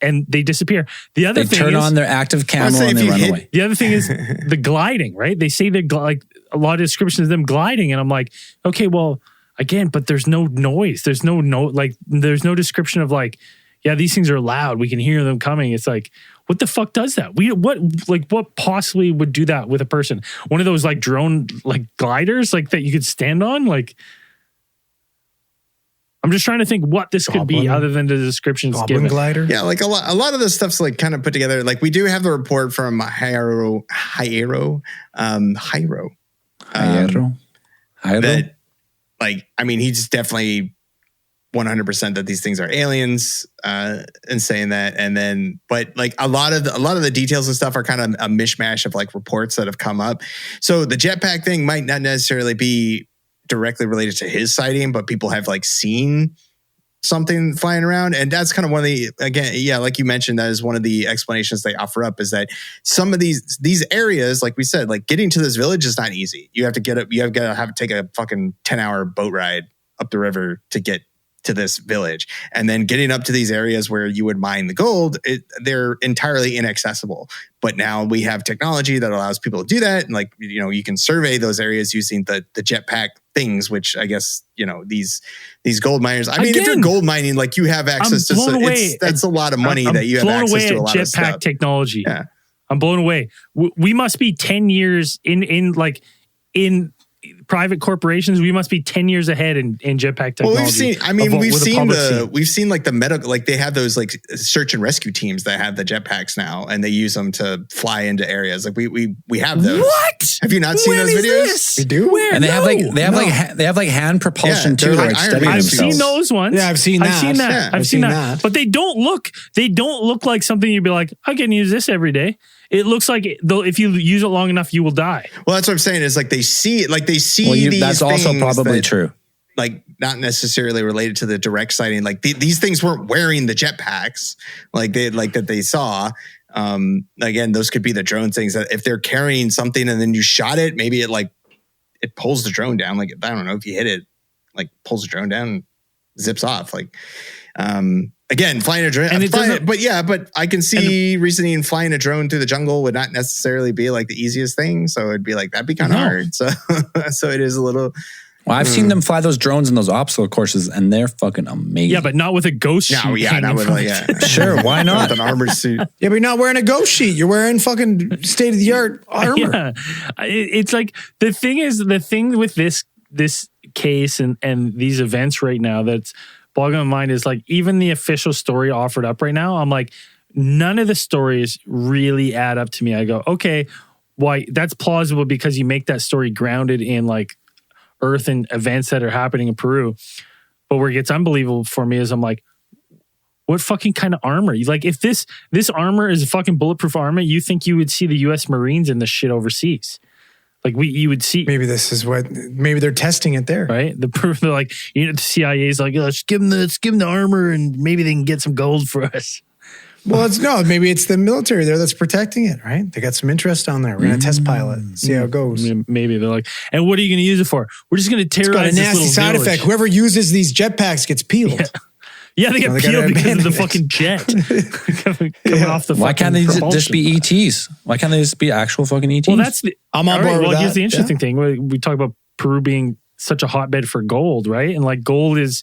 and they disappear. The other They thing turn is, on their active camo say and if they you run hit- away. the other thing is the gliding, right? They say they're like a lot of descriptions of them gliding, and I'm like, okay, well, again, but there's no noise. There's no there's no description of like, yeah, these things are loud. We can hear them coming. It's like, what the fuck does that? What possibly would do that with a person? One of those like drone like gliders like that you could stand on? Like, I'm just trying to think what this could be Goblin- other than the descriptions Goblin given. glider. Yeah, like a lot of this stuff's like kind of put together. Like we do have the report from Jairo, that, like, I mean, he's definitely 100% that these things are aliens, and saying that. And then, but like a lot of the details and stuff are kind of a mishmash of like reports that have come up. So the jetpack thing might not necessarily be directly related to his sighting, but people have like seen something flying around. And that's kind of one of the, again, yeah, like you mentioned, that is one of the explanations they offer up, is that some of these areas, like we said, like getting to this village is not easy. You have to get up, you have to take a fucking 10-hour boat ride up the river to get to this village. And then getting up to these areas where you would mine the gold, they're entirely inaccessible. But now we have technology that allows people to do that. And like, you know, you can survey those areas using the jetpack things, which I guess, you know, these gold miners, I mean, if you're Again, gold mining, like you have access to, that's a lot of money that you have access to a lot of stuff. Jetpack technology. Yeah. I'm blown away. We must be 10 years in private corporations. We must be 10 years ahead in jetpack technology. Well, we've seen like the medical, like they have those like search and rescue teams that have the jetpacks now, and they use them to fly into areas. Like we have those. What? Have you not seen those videos? We do? Where? And they No. have like hand propulsion Yeah, too. they're They're like like iron steadying man I've suits. themselves. seen those ones. Yeah, I've seen that. Yeah, I've seen that. But they don't look like something you'd be like, I can use this every day. It looks like if you use it long enough, you will die. Well, that's what I'm saying, is like they see Well, these that's also things probably that, true. like not necessarily related to the direct sighting. Like these things weren't wearing the jetpacks that they saw. Again, those could be the drone things that if they're carrying something and then you shot it, maybe it pulls the drone down. Like, I don't know, if you hit it, like pulls the drone down and zips off. Like, again, flying a drone, but I can see reasoning flying a drone through the jungle would not necessarily be like the easiest thing. So it'd be like, that'd be kind of hard. So, so it is a little. Well, I've seen them fly those drones in those obstacle courses, and they're fucking amazing. Yeah, but not with a ghost sheet. No, yeah, not with Sure, why not? With an armor suit. Yeah, but you're not wearing a ghost sheet. You're wearing fucking state-of-the-art armor. Yeah. It's like the thing with this case and these events right now that's boggling my mind is like, even the official story offered up right now, I'm like, none of the stories really add up to me. I go, okay, why that's plausible because you make that story grounded in like earth and events that are happening in Peru. But where it gets unbelievable for me is I'm like, what fucking kind of armor? Like, if this armor is a fucking bulletproof armor, you think you would see the U.S. Marines in this shit overseas? Like you would see. Maybe they're testing it there. Right? They're like, you know, the CIA's like, let's give them the armor and maybe they can get some gold for us. Well, maybe it's the military there that's protecting it, right? They got some interest on there. We're going to test pilot, see how it goes. Maybe they're like, and what are you going to use it for? We're just going to terrorize It's got a nasty this side village. effect. Whoever uses these jetpacks gets peeled. Yeah, they get They peeled gotta because of the abandon fucking jet coming off the. Why can't they propulsion. just be ETs? Why can't they just be actual fucking ETs? Well, that's the. I'm on board with Well, here's that, the interesting thing. We talk about Peru being such a hotbed for gold, right? And like gold is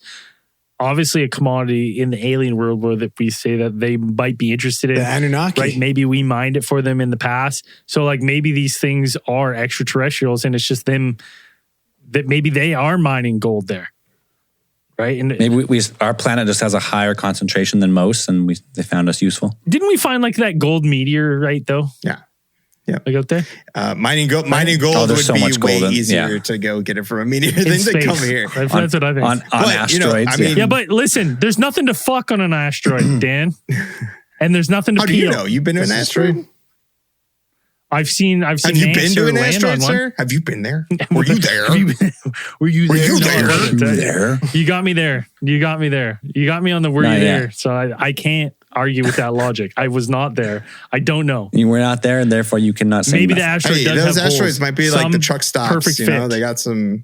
obviously a commodity in the alien world where that we say that they might be interested in. The Anunnaki. Right? Maybe we mined it for them in the past. So like maybe these things are extraterrestrials and it's just them that maybe they are mining gold there. Right? And maybe our planet just has a higher concentration than most, and they found us useful. didn't we find like that gold meteor, right? Though, Yeah. Yeah. Like out there? Mining gold there's would so be much way gold easier to go get it from a meteor than to space. come here. That's what I think. On asteroids. Yeah, but listen, there's nothing to fuck on an asteroid, Dan. And there's nothing to How peel. do you know? You've been to an asteroid? I've seen. Have you been to an land asteroid, on one. sir? Have you been there? Were you there? Were you there? There. You got me there. You got me there. You got me on the were Not you yet. there? So I can't argue with that logic. I was not there. I don't know. You were not there, and therefore you cannot say Maybe the nothing. asteroid Hey, does those have asteroids holes. might be like Some the truck stops. perfect You know, fit. they got some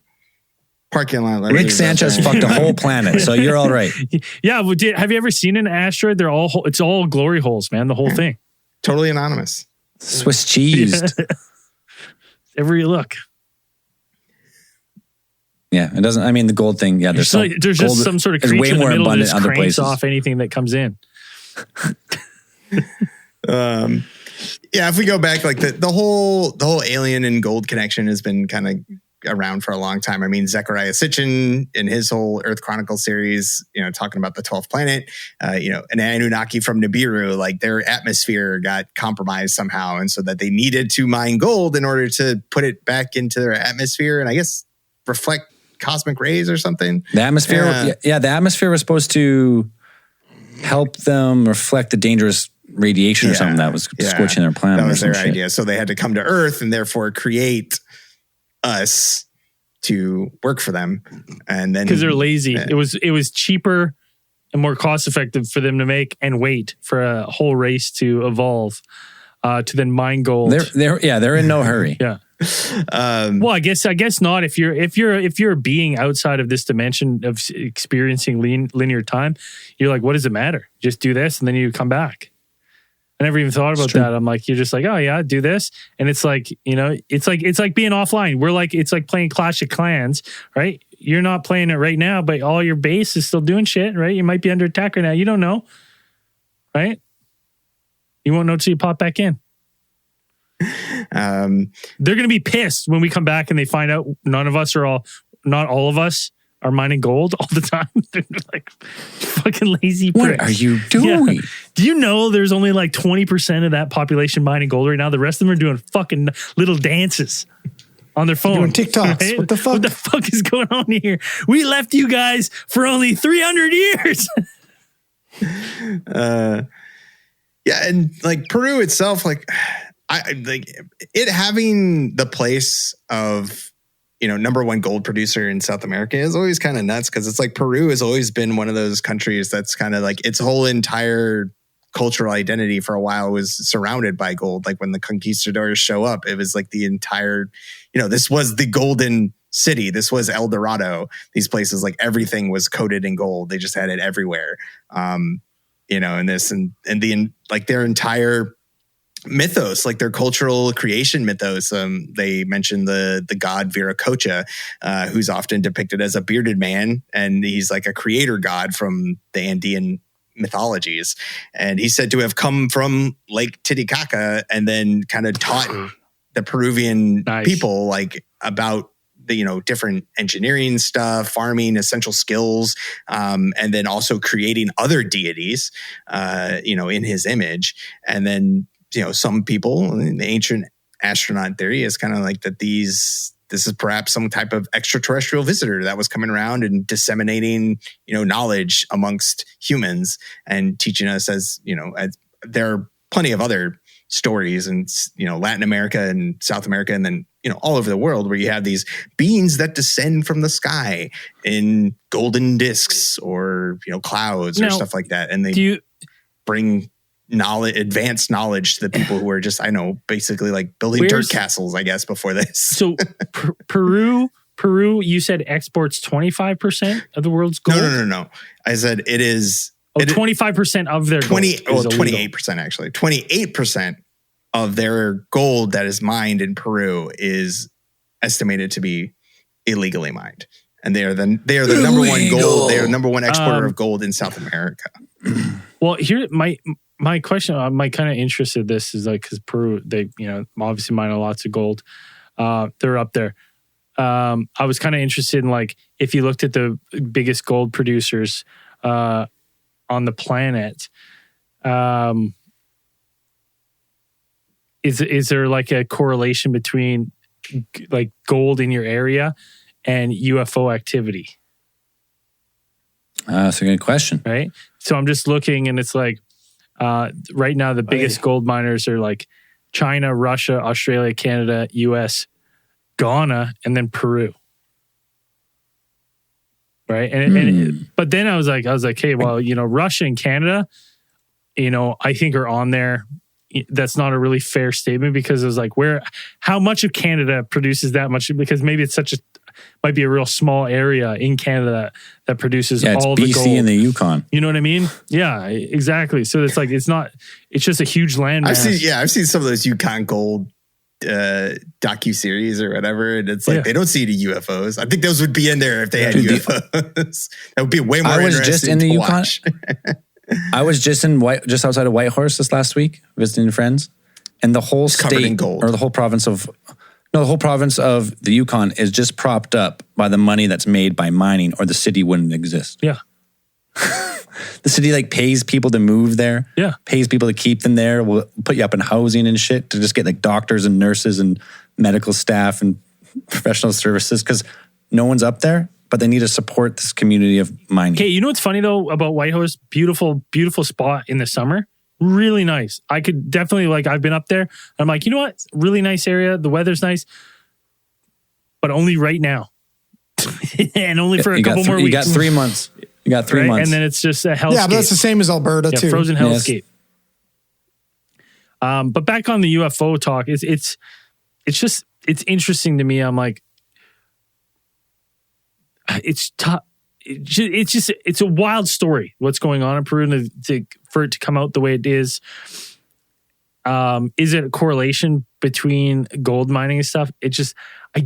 parking lot. Rick Sanchez fucked a whole planet, so you're all right. Yeah. Well, have you ever seen an asteroid? It's all glory holes, man. The whole thing. Totally anonymous. Swiss cheese. Everywhere you look. Yeah, it doesn't. I mean, the gold thing. Yeah, There's gold just some sort of is creature way in the more middle that abundant just in other cranks places. off anything that comes in. Yeah, if we go back, like the whole alien and gold connection has been kind of around for a long time. I mean, Zechariah Sitchin in his whole Earth Chronicle series, you know, talking about the 12th planet, you know, an Anunnaki from Nibiru, like their atmosphere got compromised somehow. And so that they needed to mine gold in order to put it back into their atmosphere and I guess reflect cosmic rays or something. The atmosphere, the atmosphere was supposed to help them reflect the dangerous radiation or something that was scorching their planet. That was their shit. idea. So they had to come to Earth and therefore create us to work for them. And then Because they're lazy. It was cheaper and more cost effective for them to make and wait for a whole race to evolve to then mine gold. They're in no hurry. Yeah. Well, I guess not. If you're a being outside of this dimension of experiencing linear time, you're like, what does it matter? Just do this, and then you come back. I never even thought about that. I'm like, you're just like, oh yeah, do this, and it's like, you know, it's like being offline. It's like playing Clash of Clans, right? You're not playing it right now, but all your base is still doing shit, right? You might be under attack right now. You don't know, right? You won't know till you pop back in. They're going to be pissed when we come back and they find out not all of us are mining gold all the time. They're like fucking lazy pricks. What are you doing? Yeah. Do you know there's only like 20% of that population mining gold right now? The rest of them are doing fucking little dances on their phone. Doing TikToks. Right? What the fuck? What the fuck is going on here? We left you guys for only 300 years. Yeah, and like Peru itself, like I like it having the place of, you know, number one gold producer in South America is always kind of nuts because it's like Peru has always been one of those countries that's kind of like its whole entire cultural identity for a while was surrounded by gold. Like when the conquistadors show up, it was like the entire, you know, this was the golden city. This was El Dorado. These places, like everything was coated in gold. They just had it everywhere. You know, and this and the like their entire mythos, like their cultural creation mythos. They mentioned the god Viracocha, who's often depicted as a bearded man, and he's like a creator god from the Andean mythologies. And he's said to have come from Lake Titicaca and then kind of taught the Peruvian people like about the, you know, different engineering stuff, farming, essential skills, and then also creating other deities, you know, in his image. And then, you know, some people in the ancient astronaut theory is kind of like that this is perhaps some type of extraterrestrial visitor that was coming around and disseminating, you know, knowledge amongst humans and teaching us, as, you know, there are plenty of other stories in, you know, Latin America and South America, and then, you know, all over the world where you have these beings that descend from the sky in golden discs or, you know, clouds or stuff like that. And they bring advanced knowledge to the people who are just, I know, basically like building dirt castles, I guess, before this. So Peru, you said exports 25% of the world's gold? No. I said it is... 25% of their gold. 28% actually. 28% of their gold that is mined in Peru is estimated to be illegally mined. And they are the number one gold. They are the number one exporter of gold in South America. Well, here my question, my kind of interest in this is like, because Peru, they, you know, obviously mine lots of gold. They're up there. I was kind of interested in like, if you looked at the biggest gold producers on the planet, is there like a correlation between like gold in your area and UFO activity? That's a good question. Right. So I'm just looking, and it's like right now the biggest gold miners are like China, Russia, Australia, Canada, US, Ghana, and then Peru. Right. But then I was like, hey, well, Russia and Canada, I think are on there. That's not a really fair statement, because it was like, how much of Canada produces that much? Because maybe it's might be a real small area in Canada that produces all the gold. BC and the Yukon. You know what I mean? Yeah, exactly. So it's like, it's just a huge landmass. I've seen some of those Yukon gold docu-series or whatever, and it's like they don't see any UFOs. I think those would be in there if they had UFOs. That would be way more interesting. I was just in the Yukon. I was just outside of Whitehorse this last week visiting friends, and the whole state in gold, or the whole province of the Yukon is just propped up by the money that's made by mining, or the city wouldn't exist. Yeah. The city like pays people to move there. Yeah. Pays people to keep them there. Will put you up in housing and shit to just get like doctors and nurses and medical staff and professional services, because no one's up there, but they need to support this community of mining. Okay, you know what's funny though about Whitehorse? Beautiful, beautiful spot in the summer. Really nice. I could definitely, I've been up there. I'm like, you know what? Really nice area. The weather's nice, but only right now. And only for a couple more weeks. You got 3 months. You got 3 months. And then it's just a hellscape. Yeah, but that's the same as Alberta too. Frozen hellscape. Yes. But back on the UFO talk, it's interesting to me. I'm like, it's tough. It's a wild story what's going on in Peru, and for it to come out the way it is. Is it a correlation between gold mining and stuff? I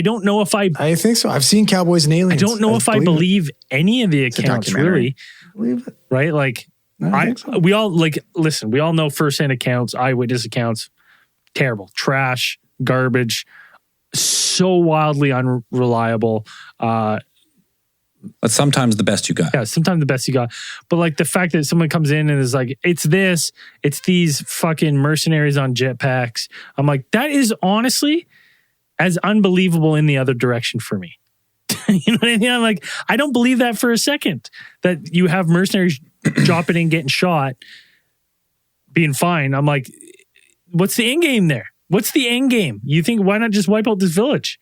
don't know if I think so. I've seen Cowboys and Aliens. I don't know if I believe any of the accounts, really. Believe it. Right? Like, we all know firsthand accounts, eyewitness accounts, terrible, trash, garbage, so wildly unreliable. But sometimes the best you got. Yeah, sometimes the best you got. But like the fact that someone comes in and is like, it's these fucking mercenaries on jetpacks. I'm like, that is honestly as unbelievable in the other direction for me. You know what I mean? I'm like, I don't believe that for a second, that you have mercenaries dropping in, getting shot, being fine. I'm like, what's the end game there? What's the end game? You think, why not just wipe out this village?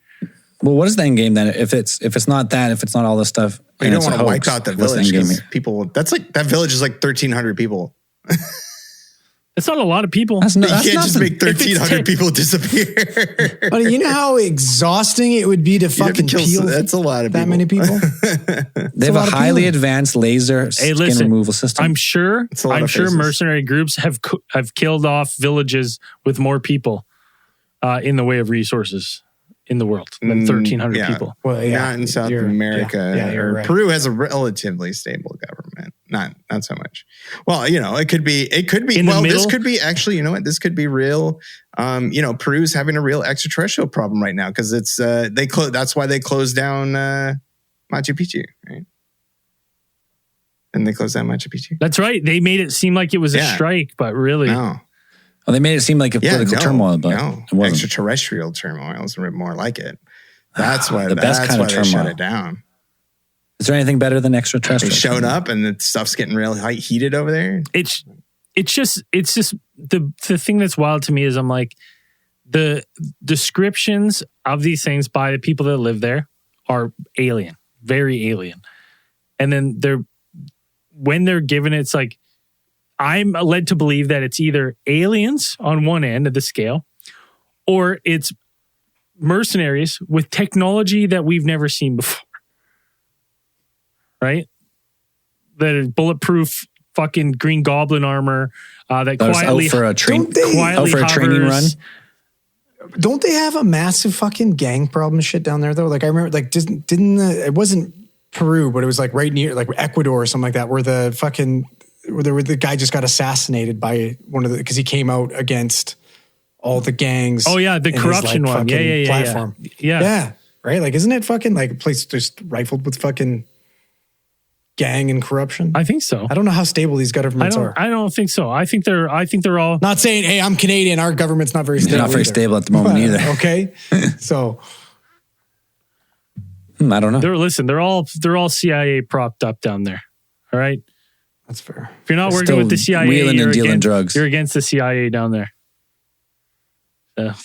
Well, what is the end game then? If it's not that, if it's not all this stuff, you don't want to wipe out the village, because people. That village is like 1,300 people. It's not a lot of people. You can't just make 1,300 people disappear. But you know how exhausting it would be to fucking peel. That's a lot of that many people. They have a highly advanced laser skin removal system. I'm sure mercenary groups have killed off villages with more people in the way of resources in the world than 1,300 people. Well, not in South America. You're right. Peru has a relatively stable government. Not so much. Well, it could be. This could be actually. You know what? This could be real. Peru's having a real extraterrestrial problem right now, because it's that's why they closed down Machu Picchu, right? And they closed down Machu Picchu. That's right. They made it seem like it was a strike, but really, no. Well, they made it seem like a political turmoil, but it wasn't. Extraterrestrial turmoil is more like it. That's why the best kind of turmoil. They shut it down. Is there anything better than extraterrestrial? They showed up and the stuff's getting real heated over there. It's just the thing that's wild to me is I'm like, the descriptions of these things by the people that live there are alien, very alien. And then when they're given it, it's like, I'm led to believe that it's either aliens on one end of the scale, or it's mercenaries with technology that we've never seen before. Right? That is bulletproof fucking Green Goblin armor that quietly out for a training run. Don't they have a massive fucking gang problem shit down there though? Like I remember, like it wasn't Peru, but it was like right near like Ecuador or something like that, where the guy just got assassinated by because he came out against all the gangs. Oh yeah, the corruption one. Yeah. Platform. Yeah. Right. Like, isn't it fucking like a place just rifled with fucking gang and corruption? I think so. I don't know how stable these governments are. I don't think so. I think they're all not saying, hey, I'm Canadian. Our government's not very stable. They're not very stable at the moment either. Okay, so I don't know. They're all CIA propped up down there. All right, that's fair. If you're not working with the CIA, wheeling and dealing drugs. You're against the CIA down there. But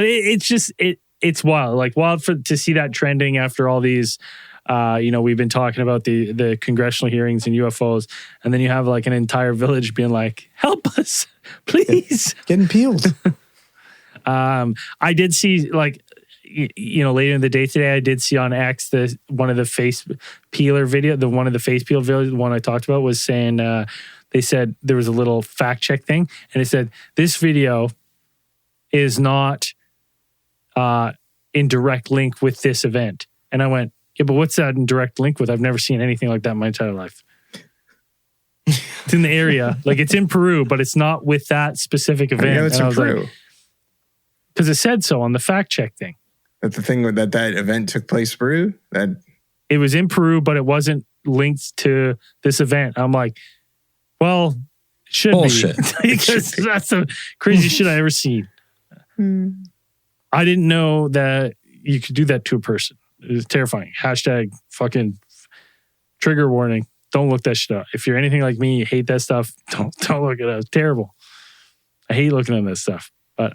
it's wild, like wild to see that trending after all these. We've been talking about the congressional hearings and UFOs, and then you have like an entire village being like, "Help us, please!" Getting peeled. I did see later in the day today, I did see on X one of the face peeler video, one of the face peel videos, the one I talked about was saying they said there was a little fact check thing, and it said this video is not in direct link with this event, and I went. Yeah, but what's that in direct link with? I've never seen anything like that in my entire life. It's in the area. Like, it's in Peru, but it's not with that specific event. I know it's in Peru. Because it said so on the fact check thing. That the thing that event took place in Peru? It was in Peru, but it wasn't linked to this event. I'm like, well, it should Bullshit. be. Because that's the craziest shit I ever seen. I didn't know that you could do that to a person. It was terrifying. Hashtag fucking trigger warning. Don't look that shit up. If you're anything like me, you hate that stuff. Don't look it up. It's terrible. I hate looking at this stuff. But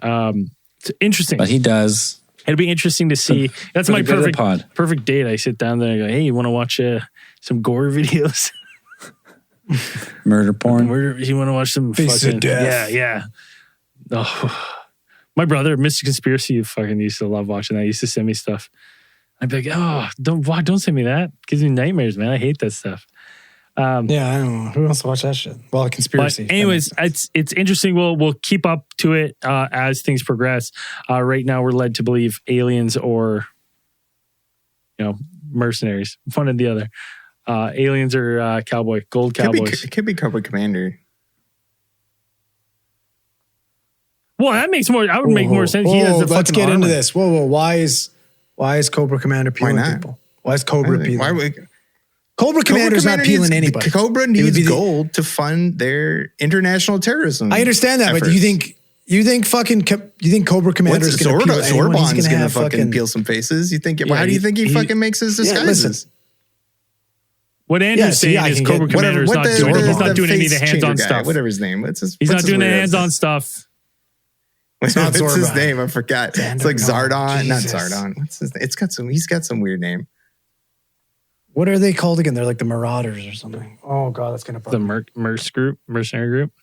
it's interesting. But he does. It'll be interesting to see. That's my perfect date. I sit down there and I go, hey, you want to watch some gore videos? Murder porn? You want to watch some Faces fucking... of death. Yeah. Oh. My brother, Mr. Conspiracy, fucking used to love watching that. He used to send me stuff. I'd be like, oh, don't send me that. It gives me nightmares, man. I hate that stuff. Yeah, I don't know. Who wants to watch that shit? Well, conspiracy. But anyways, it's interesting. We'll keep up to it as things progress. Right now, we're led to believe aliens or, mercenaries, one or the other. Aliens or gold cowboys. It could be Cobra Commander. Well, that makes more. I would make more sense. Let's get into this. Whoa! Why is Cobra Commander peeling people? Why is Cobra peeling? Cobra Commander's not peeling anybody. Cobra needs gold to fund their international terrorism. I understand that, but do you think Cobra Commander is going to peel anyone? Zorban's going to fucking peel some faces. You think? How do you think he fucking makes his disguises? What Andrew's saying is Cobra Commander is not doing any of the hands-on stuff. Whatever his name. He's not doing the hands-on stuff. What's his name? I forgot. It's like Zardon. Not Zardon. What's his name? He's got some weird name. What are they called again? They're like the Marauders or something. Oh god, that's gonna the mercenary group.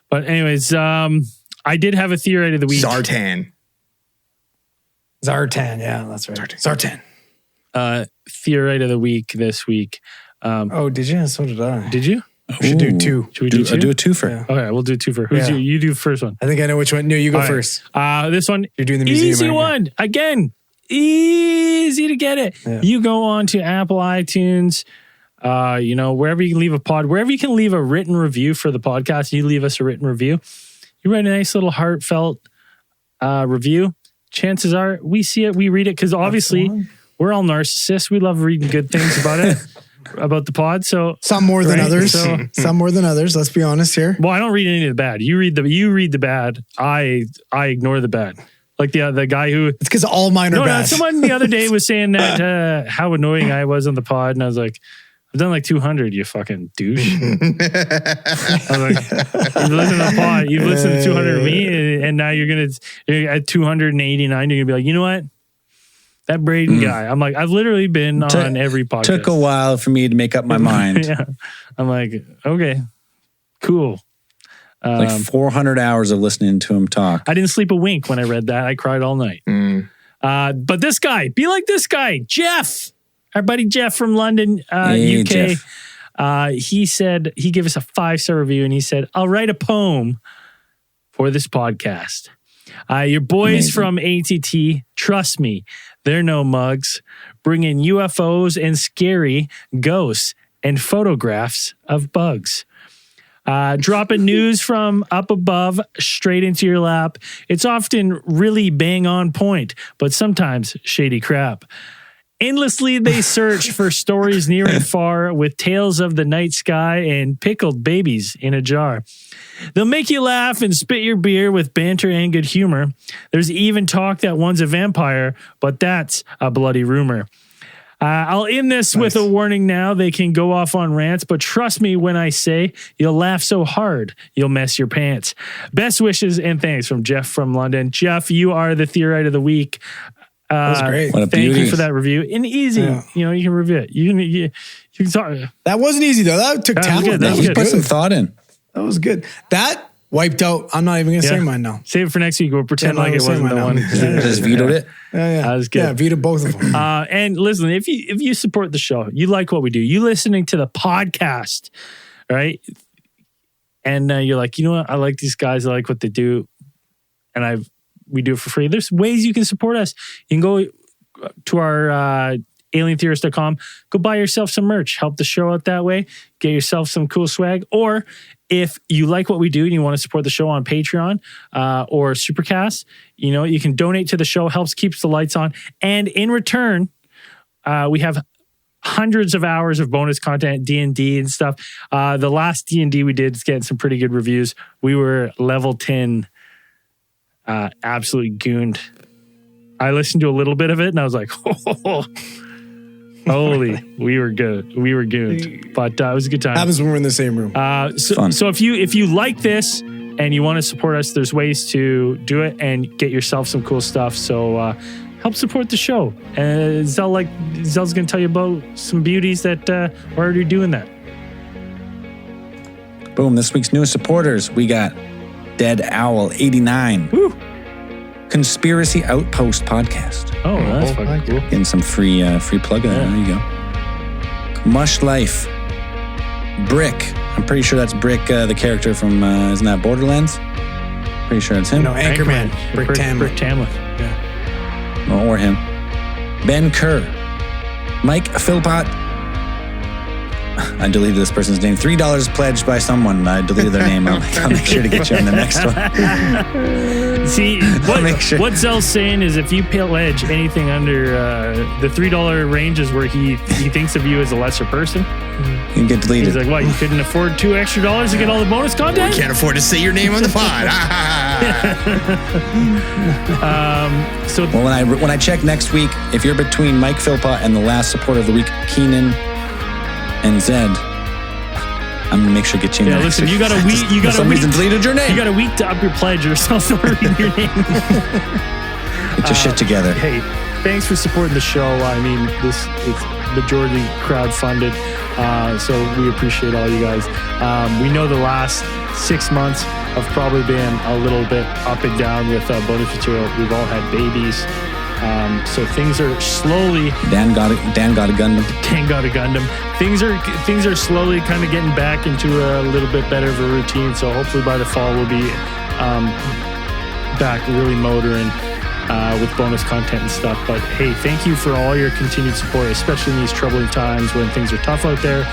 But anyways, I did have a theory of the week. Zartan, yeah, that's right. Zartan. Theory of the week this week. Did you? So did I. Did you? We should do two. Should we do two? Do a twofer. Yeah. Okay, we'll do a twofer. You do the first one. I think I know which one. No, you go first. This one. You're doing the museum. Easy one. Again, easy to get it. Yeah. You go on to Apple iTunes, wherever you can leave a wherever you can leave a written review for the podcast, you leave us a written review. You write a nice little heartfelt review. Chances are we see it, we read it, because obviously we're all narcissists. We love reading good things about it. About the pod, so some more than others. Some more than others. Let's be honest here. Well, I don't read any of the bad. You read the bad. I ignore the bad. Like the guy who it's because all mine are bad. Someone the other day was saying that how annoying I was on the pod, and I was like, I've done like 200. You fucking douche. I was like, you've listened to the pod. You've listened to 200 of me, and now you're at 289. You're gonna be like, you know what? That Braden guy. I'm like, I've literally been on every podcast. Took a while for me to make up my mind. Yeah. I'm like, okay, cool. Like 400 hours of listening to him talk. I didn't sleep a wink when I read that. I cried all night. But this guy, be like this guy, Jeff, our buddy Jeff from London, UK. Jeff. He said, he gave us a 5-star review, and he said, I'll write a poem for this podcast. Your boys from ATT, trust me, they're no mugs. Bring in UFOs and scary ghosts and photographs of bugs. Dropping news from up above straight into your lap. It's often really bang on point, but sometimes shady crap. Endlessly they search for stories near and far with tales of the night sky and pickled babies in a jar. They'll make you laugh and spit your beer with banter and good humor. There's even talk that one's a vampire, but that's a bloody rumor. I'll end this with a warning now. They can go off on rants, but trust me when I say you'll laugh so hard, you'll mess your pants. Best wishes and thanks from Jeff from London. Jeff, you are the Theorite of the Week. That was great. Thank you for that review. And easy, you know, you can review it. You can talk. That wasn't easy though. That took talent. You put some thought in. That was good. That wiped out. I'm not even going to say mine now. Save it for next week. We'll pretend like it wasn't the one. Just vetoed it. Yeah. That was good. Yeah, vetoed both of them. And listen, if you support the show, you like what we do, you listening to the podcast, right? And you're like, you know what? I like these guys. I like what they do. And we do it for free. There's ways you can support us. You can go to our alientheorist.com, go buy yourself some merch, help the show out that way, get yourself some cool swag. Or if you like what we do and you want to support the show on Patreon or Supercast, you know, you can donate to the show, helps keeps the lights on. And in return, we have hundreds of hours of bonus content, D&D and stuff. The last D&D we did is getting some pretty good reviews. We were level 10, absolutely gooned. I listened to a little bit of it and I was like, holy, we were good. We were gooned. But it was a good time. Happens when we're in the same room. So if you like this and you want to support us, there's ways to do it and get yourself some cool stuff. So help support the show. Zell's going to tell you about some beauties that are already doing that. Boom. This week's newest supporters, we got Dead Owl 89. Woo. Conspiracy Outpost podcast. Oh, that's fucking cool. Getting some free plug in there. There you go. Mush Life. Brick. I'm pretty sure that's Brick, the character from, isn't that Borderlands? Pretty sure it's him. No, Anchorman. Brick Tamlin. Yeah. Or him. Ben Kerr. Mike Philpott. I deleted this person's name. $3 pledged by someone. I deleted their name. I'll make sure to get you on the next one. See, what Zell's saying is if you pledge anything under the $3 range is where he thinks of you as a lesser person. You can get deleted. He's like, what, you couldn't afford $2 extra to get all the bonus content? We can't afford to say your name on the pod. Well, when I check next week, if you're between Mike Philpott and the last supporter of the week, Keenan and Zed, I'm gonna make sure to get you in there. Listen, you got a week. Deleted your name. You got a week to up your pledge or something. Get your shit together. Hey, thanks for supporting the show. I mean, it's majority crowdfunded, so we appreciate all you guys. We know the last 6 months have probably been a little bit up and down with bonus material. We've all had babies. So things are slowly. Dan got a Gundam. Things are slowly kind of getting back into a little bit better of a routine. So hopefully by the fall we'll be back really motoring with bonus content and stuff. But hey, thank you for all your continued support, especially in these troubling times when things are tough out there.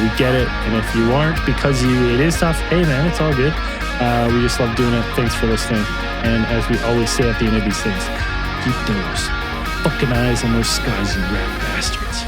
We get it, and if you aren't because it is tough, hey man, it's all good. We just love doing it. Thanks for listening. And as we always say at the end of these things, keep those fucking eyes on those skies, you rat bastards.